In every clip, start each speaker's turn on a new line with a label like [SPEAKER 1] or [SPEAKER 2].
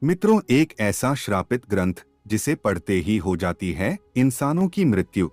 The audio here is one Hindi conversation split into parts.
[SPEAKER 1] मित्रों, एक ऐसा श्रापित ग्रंथ जिसे पढ़ते ही हो जाती है इंसानों की मृत्यु।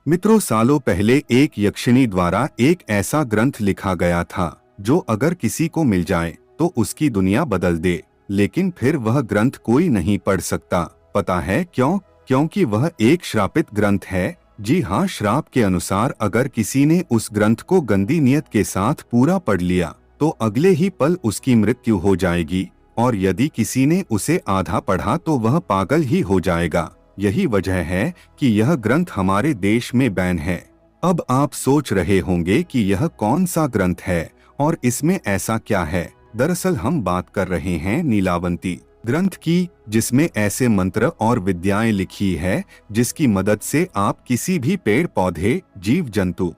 [SPEAKER 1] मित्रों, सालों पहले एक यक्षिणी द्वारा एक ऐसा ग्रंथ लिखा गया था जो अगर किसी को मिल जाए तो उसकी दुनिया बदल दे, लेकिन फिर वह ग्रंथ कोई नहीं पढ़ सकता। पता है क्यों? क्योंकि वह एक श्रापित ग्रंथ है। जी हाँ, श्राप के अनुसार अगर किसी ने उस ग्रंथ को गंदी नियत के साथ पूरा पढ़ लिया तो अगले ही पल उसकी मृत्यु हो जाएगी, और यदि किसी ने उसे आधा पढ़ा तो वह पागल ही हो जाएगा। यही वजह है कि यह ग्रंथ हमारे देश में बैन है। अब आप सोच रहे होंगे कि यह कौन सा ग्रंथ है और इसमें ऐसा क्या है। दरअसल हम बात कर रहे हैं नीलावंती ग्रंथ की, जिसमें ऐसे मंत्र और विद्याएं लिखी है जिसकी मदद से आप किसी भी पेड़ पौधे, जीव जंतु,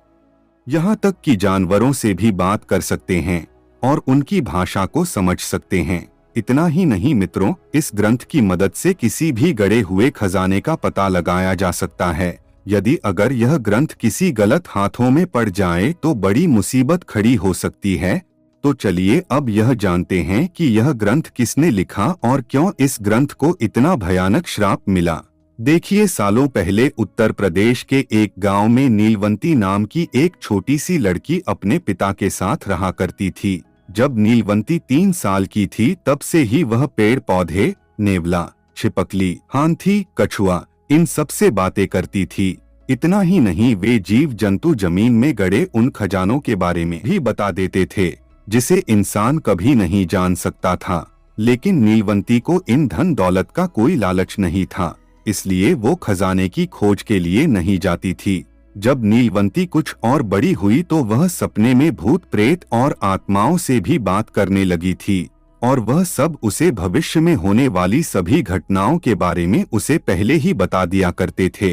[SPEAKER 1] यहाँ तक कि जानवरों से भी बात कर सकते हैं और उनकी भाषा को समझ सकते हैं। इतना ही नहीं मित्रों, इस ग्रंथ की मदद से किसी भी गड़े हुए खजाने का पता लगाया जा सकता है। यदि अगर यह ग्रंथ किसी गलत हाथों में पड़ जाए तो बड़ी मुसीबत खड़ी हो सकती है। तो चलिए अब यह जानते हैं कि यह ग्रंथ किसने लिखा और क्यों इस ग्रंथ को इतना भयानक श्राप मिला। देखिए, सालों पहले उत्तर प्रदेश के एक गांव में नीलवंती नाम की एक छोटी सी लड़की अपने पिता के साथ रहा करती थी। जब नीलवंती 3 साल की थी तब से ही वह पेड़ पौधे, नेवला, छिपकली, हाथी, कछुआ, इन सब से बातें करती थी। इतना ही नहीं, वे जीव जंतु जमीन में गड़े उन खजानों के बारे में भी बता देते थे जिसे इंसान कभी नहीं जान सकता था। लेकिन नीलवंती को इन धन दौलत का कोई लालच नहीं था, इसलिए वो खजाने की खोज के लिए नहीं जाती थी। जब नीलवंती कुछ और बड़ी हुई तो वह सपने में भूत प्रेत और आत्माओं से भी बात करने लगी थी, और वह सब उसे भविष्य में होने वाली सभी घटनाओं के बारे में उसे पहले ही बता दिया करते थे।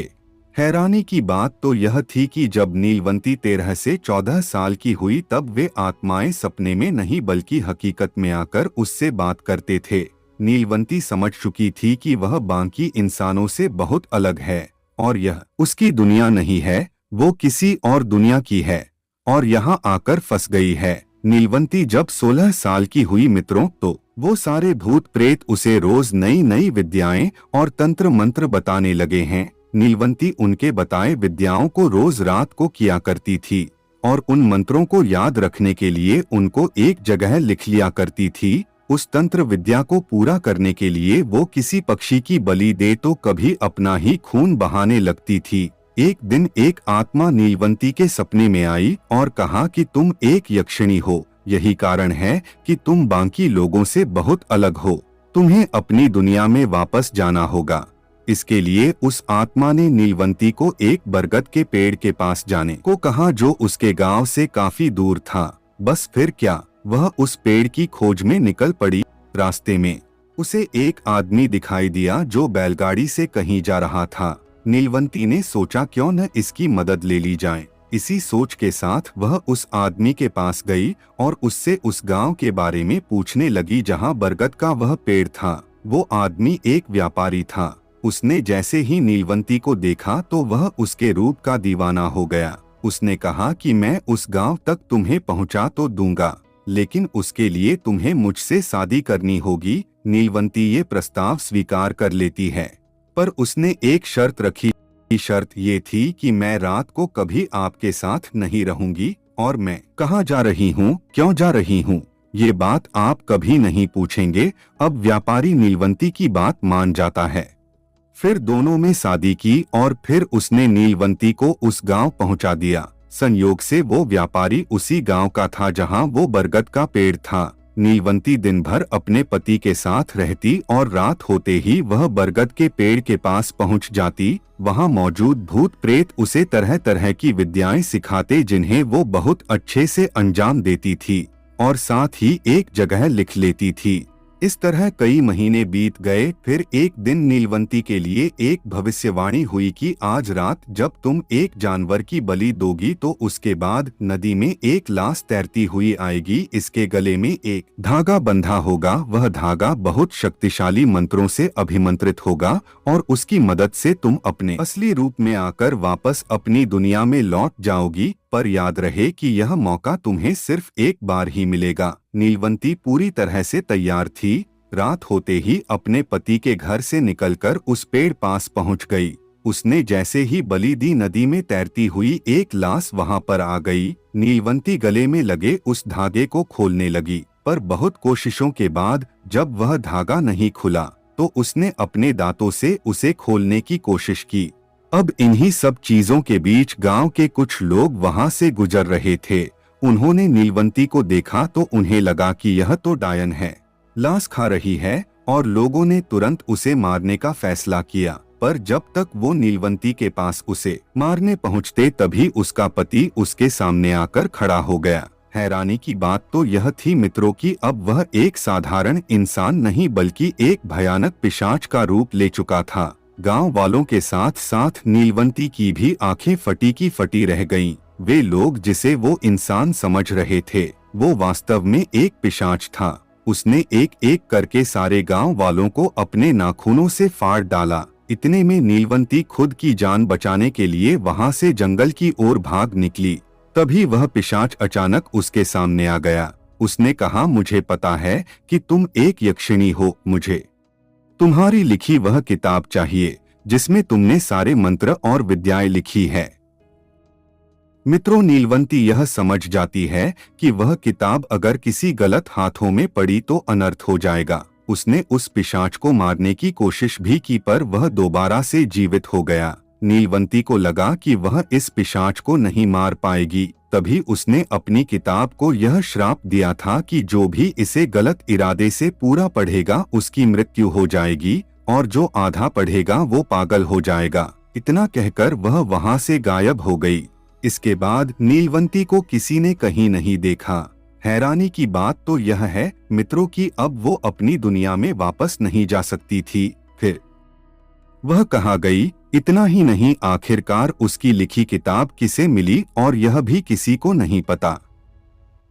[SPEAKER 1] हैरानी की बात तो यह थी कि जब नीलवंती 13 से 14 साल की हुई तब वे आत्माएं सपने में नहीं बल्कि हकीकत में आकर उससे बात करते थे। नीलवंती समझ चुकी थी कि वह बाकी इंसानों से बहुत अलग है और यह उसकी दुनिया नहीं है, वो किसी और दुनिया की है और यहाँ आकर फंस गई है। नीलवंती जब 16 साल की हुई मित्रों, तो वो सारे भूत प्रेत उसे रोज नई नई विद्याएं और तंत्र मंत्र बताने लगे हैं। नीलवंती उनके बताए विद्याओं को रोज रात को किया करती थी और उन मंत्रों को याद रखने के लिए उनको एक जगह लिख लिया करती थी। उस तंत्र विद्या को पूरा करने के लिए वो किसी पक्षी की बलि दे तो कभी अपना ही खून बहाने लगती थी। एक दिन एक आत्मा नीलवंती के सपने में आई और कहा कि तुम एक यक्षिणी हो, यही कारण है कि तुम बाकी लोगों से बहुत अलग हो। तुम्हें अपनी दुनिया में वापस जाना होगा। इसके लिए उस आत्मा ने नीलवंती को एक बरगद के पेड़ के पास जाने को कहा जो उसके गांव से काफी दूर था। बस फिर क्या, वह उस पेड़ की खोज में निकल पड़ी। रास्ते में उसे एक आदमी दिखाई दिया जो बैलगाड़ी से कहीं जा रहा था। नीलवंती ने सोचा क्यों न इसकी मदद ले ली जाए। इसी सोच के साथ वह उस आदमी के पास गई और उससे उस गांव के बारे में पूछने लगी जहां बरगद का वह पेड़ था। वो आदमी एक व्यापारी था। उसने जैसे ही नीलवंती को देखा तो वह उसके रूप का दीवाना हो गया। उसने कहा कि मैं उस गांव तक तुम्हें पहुंचा तो दूंगा, लेकिन उसके लिए तुम्हें मुझसे शादी करनी होगी। नीलवंती ये प्रस्ताव स्वीकार कर लेती है, पर उसने एक शर्त रखी। शर्त ये थी कि मैं रात को कभी आपके साथ नहीं रहूंगी और मैं कहाँ जा रही हूँ, क्यों जा रही हूँ, ये बात आप कभी नहीं पूछेंगे। अब व्यापारी नीलवंती की बात मान जाता है। फिर दोनों में शादी की और फिर उसने नीलवंती को उस गांव पहुंचा दिया। संयोग से वो व्यापारी उसी गांव का था जहां वो बरगद का पेड़ था। नीलवंती दिन भर अपने पति के साथ रहती और रात होते ही वह बरगद के पेड़ के पास पहुंच जाती। वहां मौजूद भूत प्रेत उसे तरह तरह की विद्याएं सिखाते जिन्हें वो बहुत अच्छे से अंजाम देती थी और साथ ही एक जगह लिख लेती थी। इस तरह कई महीने बीत गए। फिर एक दिन नीलवंती के लिए एक भविष्यवाणी हुई कि आज रात जब तुम एक जानवर की बलि दोगी तो उसके बाद नदी में एक लाश तैरती हुई आएगी। इसके गले में एक धागा बंधा होगा। वह धागा बहुत शक्तिशाली मंत्रों से अभिमंत्रित होगा और उसकी मदद से तुम अपने असली रूप में आकर वापस अपनी दुनिया में लौट जाओगी। पर याद रहे कि यह मौका तुम्हें सिर्फ एक बार ही मिलेगा। नीलवंती पूरी तरह से तैयार थी। रात होते ही अपने पति के घर से निकलकर उस पेड़ पास पहुंच गई। उसने जैसे ही बलि दी नदी में तैरती हुई एक लाश वहां पर आ गई। नीलवंती गले में लगे उस धागे को खोलने लगी, पर बहुत कोशिशों के बाद जब वह धागा नहीं खुला तो उसने अपने दांतों से उसे खोलने की कोशिश की। अब इन्हीं सब चीजों के बीच गांव के कुछ लोग वहां से गुजर रहे थे। उन्होंने नीलवंती को देखा तो उन्हें लगा कि यह तो डायन है, लाश खा रही है, और लोगों ने तुरंत उसे मारने का फैसला किया। पर जब तक वो नीलवंती के पास उसे मारने पहुंचते तभी उसका पति उसके सामने आकर खड़ा हो गया। हैरानी की बात तो यह थी मित्रों की अब वह एक साधारण इंसान नहीं बल्कि एक भयानक पिशाच का रूप ले चुका था। गांव वालों के साथ साथ नीलवंती की भी आंखें फटी की फटी रह गईं। वे लोग जिसे वो इंसान समझ रहे थे वो वास्तव में एक पिशाच था। उसने एक एक करके सारे गांव वालों को अपने नाखूनों से फाड़ डाला। इतने में नीलवंती खुद की जान बचाने के लिए वहां से जंगल की ओर भाग निकली। तभी वह पिशाच अचानक उसके सामने आ गया। उसने कहा, मुझे पता है कि तुम एक यक्षिणी हो, मुझे तुम्हारी लिखी वह किताब चाहिए जिसमें तुमने सारे मंत्र और विद्याएं लिखी है। मित्रों, नीलवंती यह समझ जाती है कि वह किताब अगर किसी गलत हाथों में पड़ी तो अनर्थ हो जाएगा। उसने उस पिशाच को मारने की कोशिश भी की पर वह दोबारा से जीवित हो गया। नीलवंती को लगा कि वह इस पिशाच को नहीं मार पाएगी। तभी उसने अपनी किताब को यह श्राप दिया था कि जो भी इसे गलत इरादे से पूरा पढ़ेगा उसकी मृत्यु हो जाएगी, और जो आधा पढ़ेगा वो पागल हो जाएगा। इतना कहकर वह वहां से गायब हो गई। इसके बाद नीलवंती को किसी ने कहीं नहीं देखा। हैरानी की बात तो यह है मित्रों कि अब वो अपनी दुनिया में वापस नहीं जा सकती थी। फिर वह कहाँ गई? इतना ही नहीं, आखिरकार उसकी लिखी किताब किसे मिली और यह भी किसी को नहीं पता।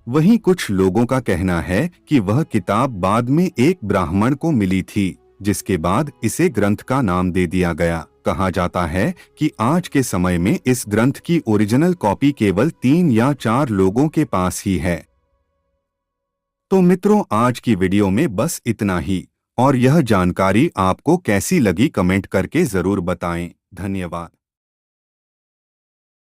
[SPEAKER 1] वहीं कुछ लोगों का कहना है कि वह किताब बाद में एक ब्राह्मण को मिली थी, जिसके बाद इसे ग्रंथ का नाम दे दिया गया। कहा जाता है कि आज के समय में इस ग्रंथ की ओरिजिनल कॉपी केवल 3 या 4 लोगों के पास ही है। तो मित्रों, आज की वीडियो में बस इतना ही, और यह जानकारी आपको कैसी लगी कमेंट करके जरूर बताएं। धन्यवाद।